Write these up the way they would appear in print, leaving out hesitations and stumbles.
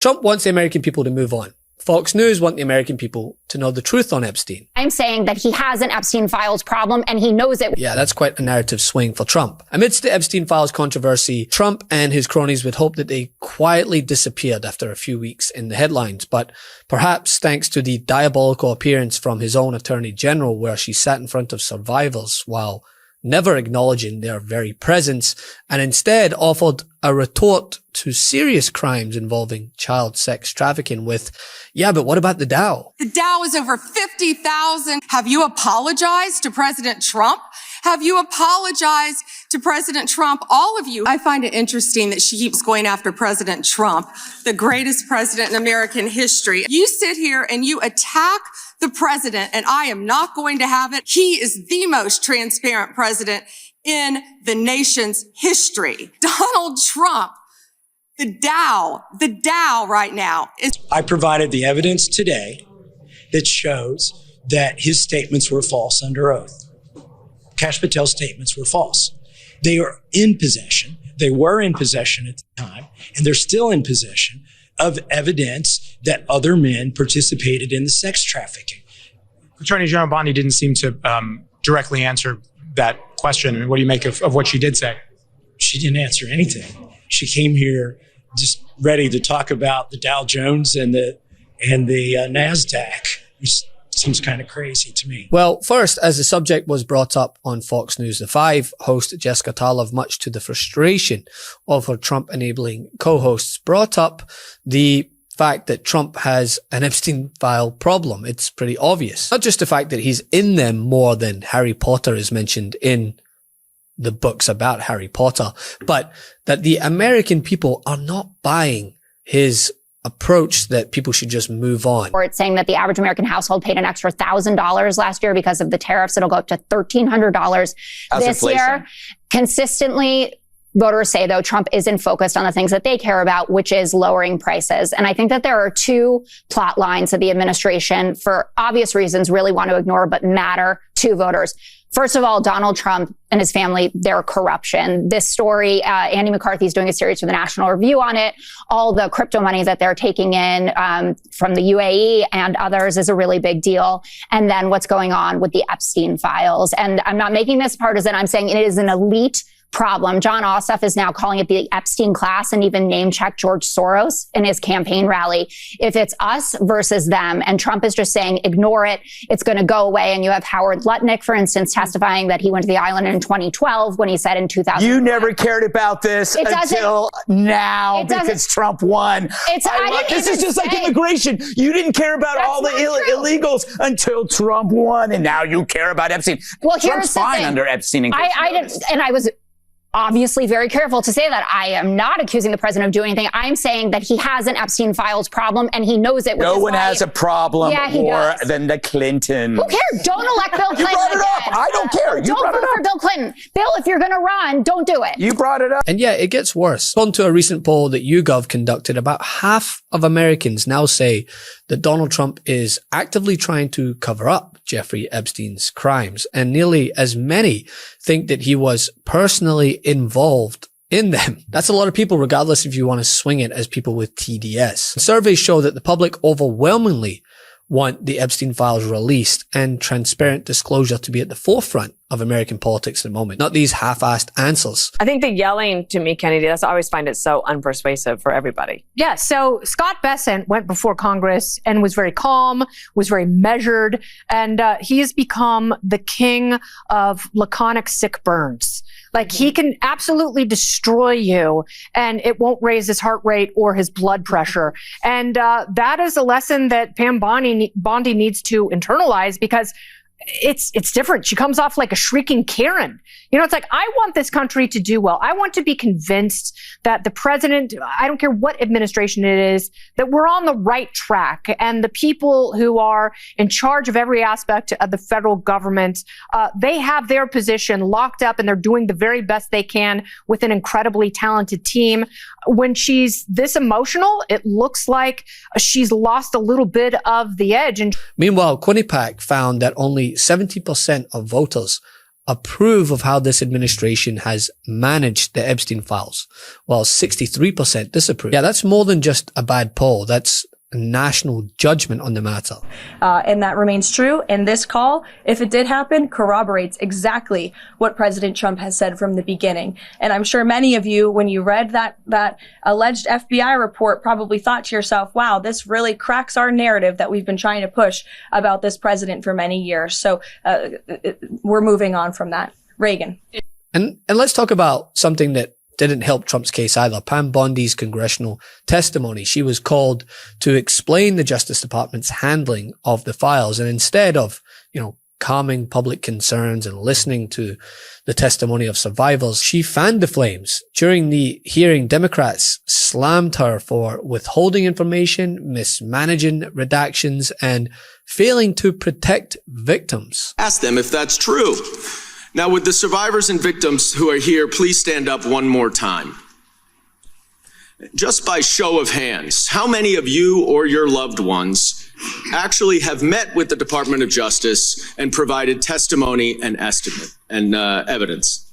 Trump wants the American people to move on. Fox News want the American people to know the truth on Epstein. I'm saying that he has an Epstein Files problem and he knows it. Yeah, that's quite a narrative swing for Trump. Amidst the Epstein Files controversy, Trump and his cronies would hope that they quietly disappeared after a few weeks in the headlines. But perhaps thanks to the diabolical appearance from his own Attorney General, where she sat in front of survivors while never acknowledging their very presence, and instead offered a retort to serious crimes involving child sex trafficking with, yeah, but what about the Dow? The Dow is over 50,000. Have you apologized to President Trump? Have you apologized to President Trump? All of you. I find it interesting that she keeps going after President Trump, the greatest president in American history. You sit here and you attack the president, and I am not going to have it. He is the most transparent president in the nation's history. Donald Trump, the Dow right now is... I provided the evidence today that shows that his statements were false under oath. Kash Patel's statements were false. They are in possession. They were in possession at the time, and they're still in possession of evidence that other men participated in the sex trafficking. Attorney General Bondi didn't seem to directly answer that question. I mean, what do you make of what she did say? She didn't answer anything. She came here just ready to talk about the Dow Jones and the NASDAQ, which seems kind of crazy to me. Well, first, as the subject was brought up on Fox News, the 5 host Jessica Tarlov, much to the frustration of her Trump-enabling co-hosts, brought up the fact that Trump has an Epstein file problem. It's pretty obvious. Not just the fact that he's in them more than Harry Potter is mentioned in the books about Harry Potter, but that the American people are not buying his approach that people should just move on. Or it's saying that the average American household paid an extra $1,000 last year because of the tariffs. It'll go up to $1,300 this year. Consistently, voters say, though, Trump isn't focused on the things that they care about, which is lowering prices. And I think that there are 2 plot lines that the administration, for obvious reasons, really want to ignore, but matter to voters. First of all, Donald Trump and his family, their corruption. This story, Andy McCarthy's doing a series for the National Review on it. All the crypto money that they're taking in from the UAE and others is a really big deal. And then what's going on with the Epstein Files. And I'm not making this partisan. I'm saying it is an elite problem. John Ossoff is now calling it the Epstein class and even name-checked George Soros in his campaign rally. If it's us versus them, and Trump is just saying, ignore it, it's going to go away. And you have Howard Lutnick, for instance, testifying that he went to the island in 2012 when he said in 2000. You never cared about this until now because Trump won. This is just like immigration. You didn't care about all the illegals until Trump won, and now you care about Epstein. Well, Trump's fine under Epstein. I was obviously very careful to say that. I am not accusing the president of doing anything. I'm saying that he has an Epstein Files problem and he knows it. No one has a problem more than the Clintons. Who cares? Don't elect Bill Clinton. You brought it up. I don't care. You don't brought vote it up. for Bill Clinton. Bill, if you're going to run, don't do it. You brought it up. And yeah, it gets worse. On to a recent poll that YouGov conducted, about half of Americans now say that Donald Trump is actively trying to cover up Jeffrey Epstein's crimes, and nearly as many think that he was personally involved in them. That's a lot of people, regardless if you want to swing it as people with TDS. Surveys show that the public overwhelmingly want the Epstein files released and transparent disclosure to be at the forefront of American politics at the moment, not these half-assed answers. I think the yelling to me, Kennedy, I always find it so unpersuasive for everybody. Yeah, so Scott Bessent went before Congress and was very calm, was very measured, and he has become the king of laconic sick burns. Like, he can absolutely destroy you and it won't raise his heart rate or his blood pressure. And that is a lesson that Pam Bondi needs to internalize, because it's different. She comes off like a shrieking Karen. You know, it's like, I want this country to do well. I want to be convinced that the president, I don't care what administration it is, that we're on the right track. And the people who are in charge of every aspect of the federal government, they have their position locked up and they're doing the very best they can with an incredibly talented team. When she's this emotional, it looks like she's lost a little bit of the edge. And meanwhile, Quinnipiac found that only 70% of voters approve of how this administration has managed the Epstein Files, while 63% disapprove. Yeah, that's more than just a bad poll. That's a national judgment on the matter. And that remains true. And this call, if it did happen, corroborates exactly what President Trump has said from the beginning. And I'm sure many of you, when you read that alleged FBI report, probably thought to yourself, wow, this really cracks our narrative that we've been trying to push about this president for many years. So we're moving on from that. Reagan. And let's talk about something that didn't help Trump's case either. Pam Bondi's congressional testimony. She was called to explain the Justice Department's handling of the files. And instead of, calming public concerns and listening to the testimony of survivors, she fanned the flames. During the hearing, Democrats slammed her for withholding information, mismanaging redactions, and failing to protect victims. Ask them if that's true. Now, would the survivors and victims who are here please stand up one more time? Just by show of hands, how many of you or your loved ones actually have met with the Department of Justice and provided testimony and estimate and evidence?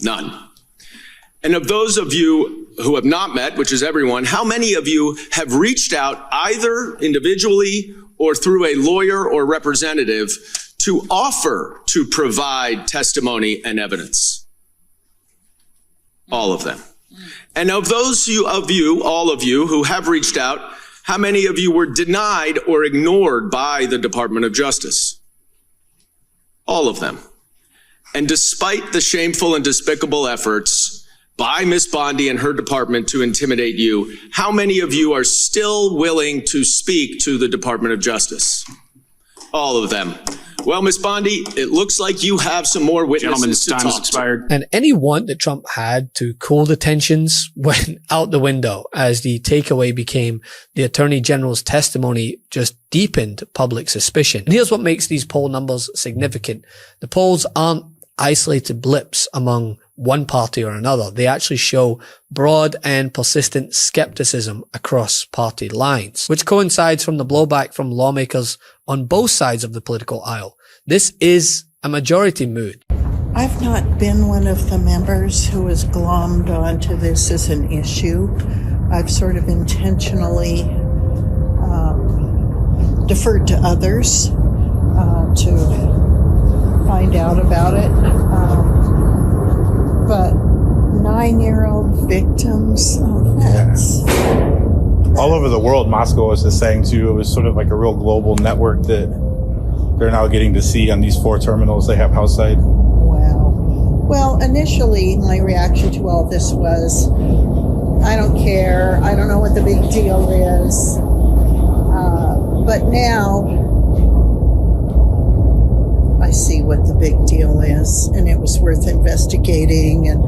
None. And of those of you who have not met, which is everyone, how many of you have reached out either individually or through a lawyer or representative to offer to provide testimony and evidence? All of them. And of those of you, all of you who have reached out, how many of you were denied or ignored by the Department of Justice? All of them. And despite the shameful and despicable efforts by Ms. Bondi and her department to intimidate you, how many of you are still willing to speak to the Department of Justice? All of them. Well, Ms. Bondi, it looks like you have some more witnesses to talk to. And any want that Trump had to cool the tensions went out the window as the takeaway became the Attorney General's testimony just deepened public suspicion. And here's what makes these poll numbers significant. The polls aren't isolated blips among one party or another. They actually show broad and persistent skepticism across party lines, which coincides from the blowback from lawmakers on both sides of the political aisle. This is a majority mood. I've not been one of the members who has glommed onto this as an issue. I've sort of intentionally deferred to others to find out about it. But 9-year-old victims, that's... All over the world, Moscow was just saying too, it was sort of like a real global network that they're now getting to see on these 4 terminals they have house-side. Wow. Well, initially, my reaction to all this was, I don't care. I don't know what the big deal is. But now, I see what the big deal is, and it was worth investigating. And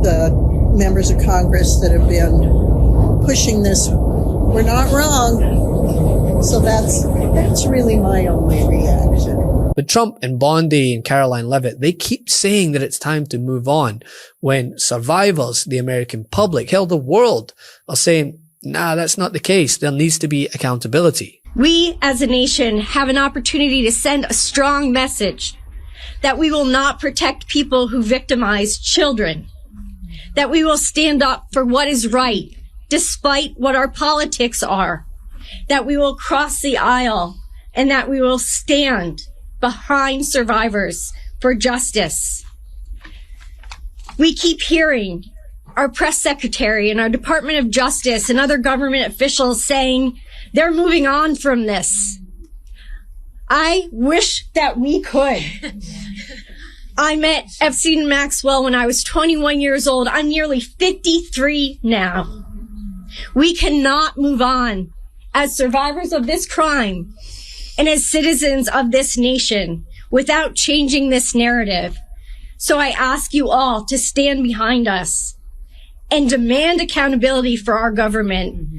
the members of Congress that have been pushing this were not wrong. So that's really my only reaction. But Trump and Bondi and Caroline Leavitt, they keep saying that it's time to move on when survivors, the American public, hell, the world, are saying, nah, that's not the case. There needs to be accountability. We as a nation have an opportunity to send a strong message that we will not protect people who victimize children, that we will stand up for what is right, despite what our politics are, that we will cross the aisle, and that we will stand behind survivors for justice. We keep hearing our press secretary and our Department of Justice and other government officials saying they're moving on from this. I wish that we could. I met Epstein and Maxwell when I was 21 years old. I'm nearly 53 now. We cannot move on as survivors of this crime and as citizens of this nation without changing this narrative. So I ask you all to stand behind us and demand accountability for our government,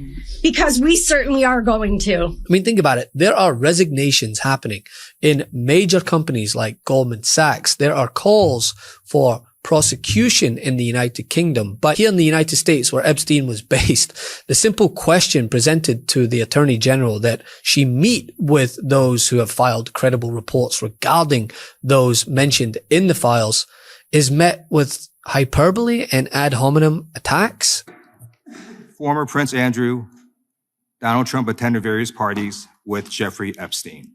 because we certainly are going to. I mean, think about it. There are resignations happening in major companies like Goldman Sachs. There are calls for prosecution in the United Kingdom. But here in the United States, where Epstein was based, the simple question presented to the Attorney General that she meet with those who have filed credible reports regarding those mentioned in the files is met with hyperbole and ad hominem attacks. Former Prince Andrew, Donald Trump attended various parties with Jeffrey Epstein.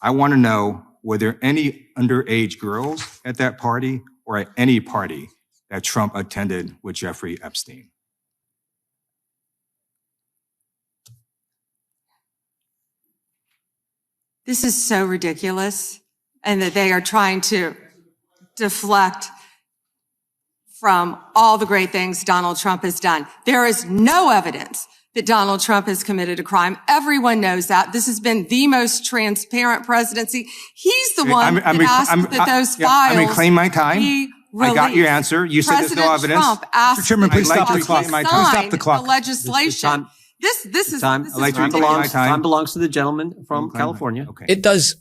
I want to know, were there any underage girls at that party or at any party that Trump attended with Jeffrey Epstein? This is so ridiculous, and that they are trying to deflect from all the great things Donald Trump has done. There is no evidence that Donald Trump has committed a crime. Everyone knows that. This has been the most transparent presidency. He's the one that asked that those files I'm going to claim my time. be I got your answer. You said there's no evidence. Trump asked Mr. Chairman, please stop the clock. Stop the clock. The legislation. This is ridiculous. Time belongs to the gentleman from California. Okay. It does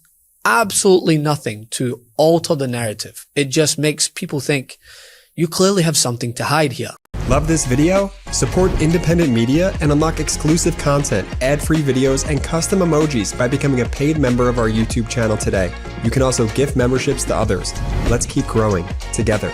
absolutely nothing to alter the narrative. It just makes people think you clearly have something to hide here. Love this video? Support independent media and unlock exclusive content, ad-free videos, and custom emojis by becoming a paid member of our YouTube channel today. You can also gift memberships to others. Let's keep growing together.